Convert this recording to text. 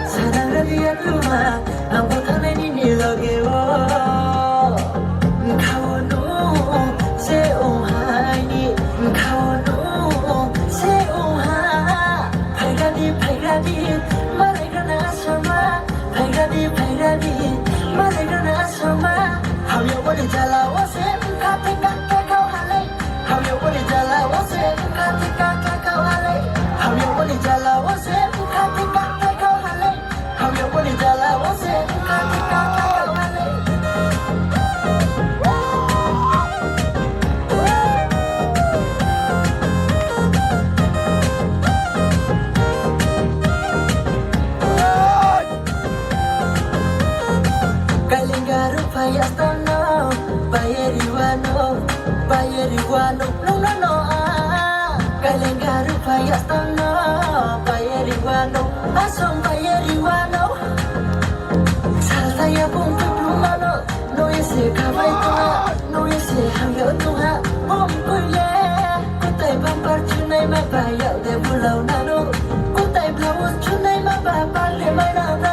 사랑을 위한 누마 아무것도 니니 러게워 가오노 세오하니 가오노 세오하 발가디 말해가나 아셔마 발가디 말해가나 아셔마 하려버리 잘라와세 카테까 카카오할래 하려버리 잘라와세 카테까 카카오할래 하려버리 잘라와세 카테까 카카오할래 하려버리 잘라와세 카테까 카카오할래 Kalingaru payastono Bayeriwano no Kalingaru payastono Bayeriwano Asong Bayeriwano Saltaya pumpi plumano No yese kabay tunga No yese hamyo tunga kuye Kutay pampar chunay mabayaw de bulaw nano Kutay blawon chunay mabapal de may nana